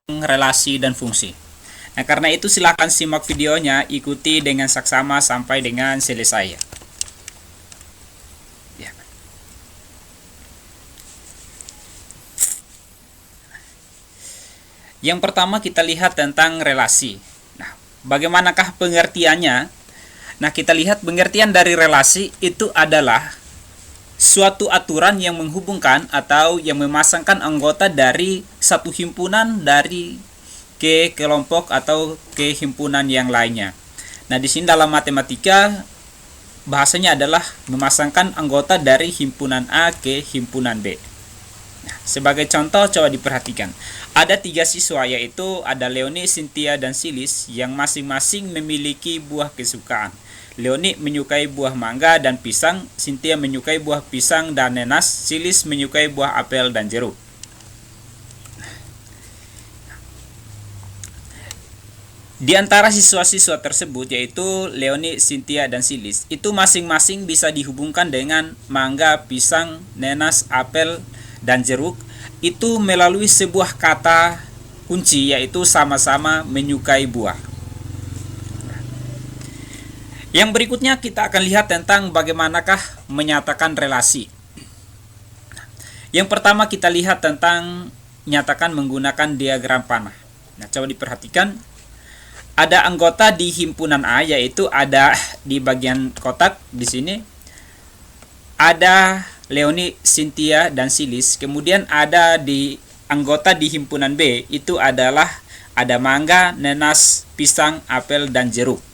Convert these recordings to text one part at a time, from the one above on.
relasi dan fungsi. Nah, karena itu silakan simak videonya, ikuti dengan saksama sampai dengan selesai. Ya. Yang pertama kita lihat tentang relasi. Nah, bagaimanakah pengertiannya? Nah, kita lihat pengertian dari relasi itu adalah suatu aturan yang menghubungkan atau yang memasangkan anggota dari satu himpunan dari ke kelompok atau ke himpunan yang lainnya. Nah, di sini dalam matematika bahasanya adalah memasangkan anggota dari himpunan A ke himpunan B. Nah, sebagai contoh coba diperhatikan. Ada 3 siswa, yaitu ada Leoni, Cynthia, dan Silis yang masing-masing memiliki buah kesukaan. Leoni menyukai buah mangga dan pisang, Cynthia menyukai buah pisang dan nanas, Silis menyukai buah apel dan jeruk. Di antara siswa-siswa tersebut, yaitu Leoni, Cynthia, dan Silis, itu masing-masing bisa dihubungkan dengan mangga, pisang, nanas, apel, dan jeruk, itu melalui sebuah kata kunci, yaitu sama-sama menyukai buah. Yang berikutnya kita akan lihat tentang bagaimanakah menyatakan relasi. Yang pertama kita lihat tentang nyatakan menggunakan diagram panah. Nah, coba diperhatikan. Ada anggota di himpunan A, yaitu ada di bagian kotak di sini. Ada Leoni, Cynthia, dan Silis. Kemudian ada di anggota di himpunan B, itu adalah ada mangga, nanas, pisang, apel, dan jeruk.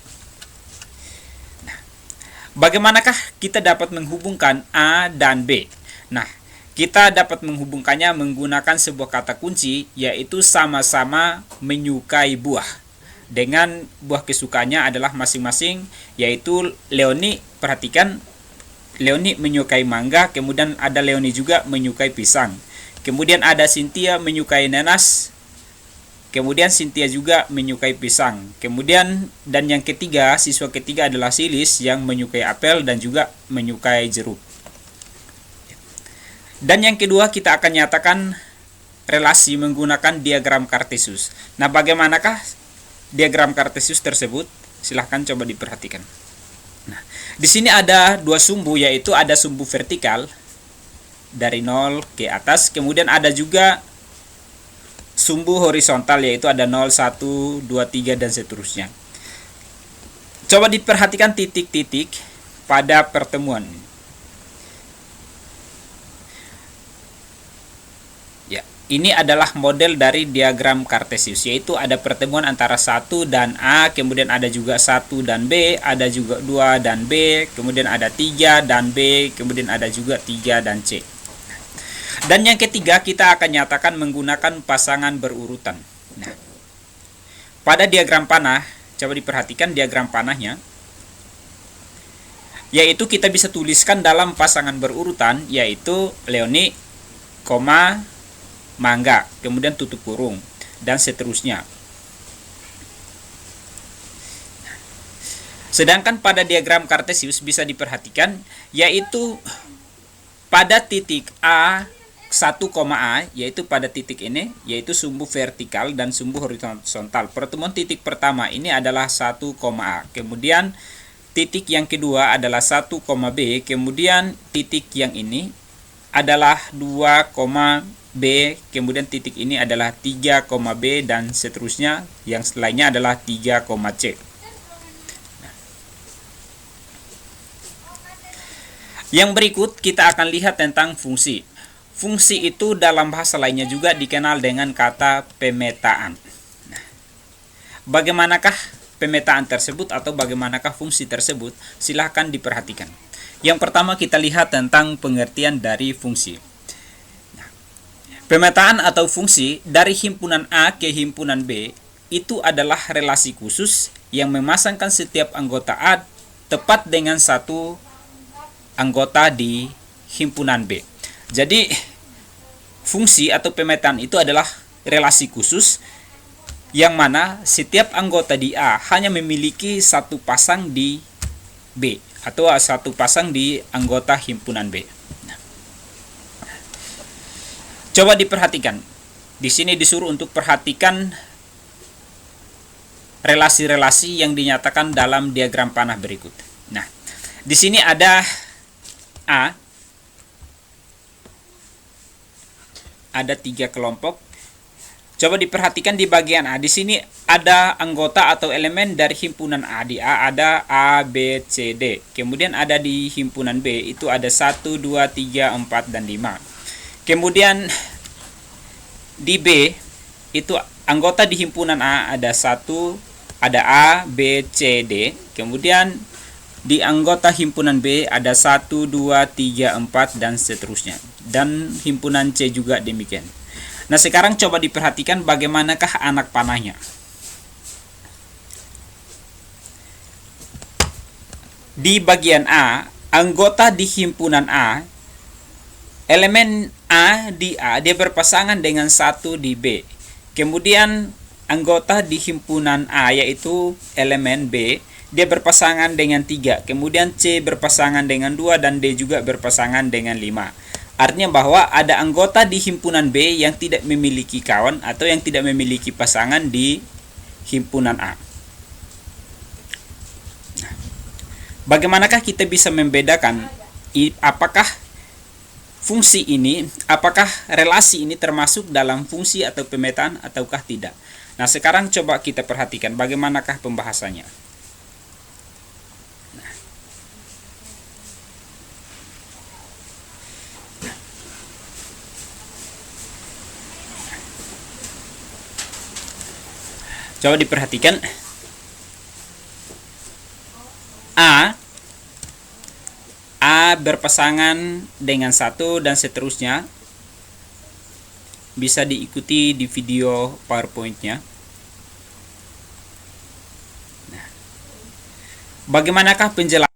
Bagaimanakah kita dapat menghubungkan A dan B? Nah, kita dapat menghubungkannya menggunakan sebuah kata kunci, yaitu sama-sama menyukai buah. Dengan buah kesukaannya adalah masing-masing, yaitu Leoni, perhatikan, Leoni menyukai mangga, kemudian ada Leoni juga menyukai pisang. Kemudian ada Cynthia menyukai nanas, kemudian Cynthia juga menyukai pisang. Kemudian dan yang ketiga, siswa ketiga adalah Silis yang menyukai apel dan juga menyukai jeruk. Dan yang kedua kita akan nyatakan relasi menggunakan diagram Kartesius. Nah, bagaimanakah diagram Kartesius tersebut? Silahkan coba diperhatikan. Nah, di sini ada 2 sumbu, yaitu ada sumbu vertikal dari 0 ke atas, kemudian ada juga sumbu horizontal, yaitu ada 0, 1, 2, 3, dan seterusnya. Coba diperhatikan titik-titik pada pertemuan. Ya, ini adalah model dari diagram Kartesius, yaitu ada pertemuan antara 1 dan A, kemudian ada juga 1 dan B, ada juga 2 dan B, kemudian ada 3 dan B, kemudian ada juga 3 dan C. Dan yang ketiga kita akan nyatakan menggunakan pasangan berurutan. Nah, pada diagram panah, coba diperhatikan diagram panahnya, yaitu kita bisa tuliskan dalam pasangan berurutan, yaitu Leoni, mangga, kemudian tutup kurung, dan seterusnya. Sedangkan pada diagram Kartesius bisa diperhatikan, yaitu pada titik A, 1, A, yaitu pada titik ini, yaitu sumbu vertikal dan sumbu horizontal. Pertemuan titik pertama ini adalah 1, A. Kemudian titik yang kedua adalah 1, B. Kemudian titik yang ini adalah 2, B. Kemudian titik ini adalah 3, B, dan seterusnya. Yang lainnya adalah 3, C. Yang berikut kita akan lihat tentang fungsi. Fungsi itu dalam bahasa lainnya juga dikenal dengan kata pemetaan. Nah, bagaimanakah pemetaan tersebut atau bagaimanakah fungsi tersebut? Silahkan diperhatikan. Yang pertama kita lihat tentang pengertian dari fungsi. Nah, pemetaan atau fungsi dari himpunan A ke himpunan B itu adalah relasi khusus yang memasangkan setiap anggota A tepat dengan satu anggota di himpunan B. Jadi fungsi atau pemetaan itu adalah relasi khusus yang mana setiap anggota di A hanya memiliki satu pasang di B atau satu pasang di anggota himpunan B. Coba diperhatikan. Di sini disuruh untuk perhatikan relasi-relasi yang dinyatakan dalam diagram panah berikut. Nah, di sini ada A, ada 3 kelompok. Coba diperhatikan di bagian A. Di sini ada anggota atau elemen dari himpunan A. Di A ada A, B, C, D. Kemudian ada di himpunan B itu ada 1, 2, 3, 4, dan 5. Kemudian di B itu anggota di himpunan A ada 1, ada A, B, C, D. Kemudian di anggota himpunan B ada 1, 2, 3, 4, dan seterusnya. Dan himpunan C juga demikian. Nah, sekarang coba diperhatikan bagaimanakah anak panahnya. Di bagian A, anggota di himpunan A, elemen A di A, dia berpasangan dengan 1 di B. Kemudian anggota di himpunan A, yaitu elemen B, dia berpasangan dengan 3. Kemudian C berpasangan dengan 2, dan D juga berpasangan dengan 5. Artinya bahwa ada anggota di himpunan B yang tidak memiliki kawan atau yang tidak memiliki pasangan di himpunan A. Bagaimanakah kita bisa membedakan apakah fungsi ini, apakah relasi ini termasuk dalam fungsi atau pemetaan ataukah tidak? Nah, sekarang coba kita perhatikan bagaimanakah pembahasannya. Coba diperhatikan. A berpasangan dengan 1 dan seterusnya. Bisa diikuti di video PowerPoint-nya. Nah, bagaimanakah penjelasan?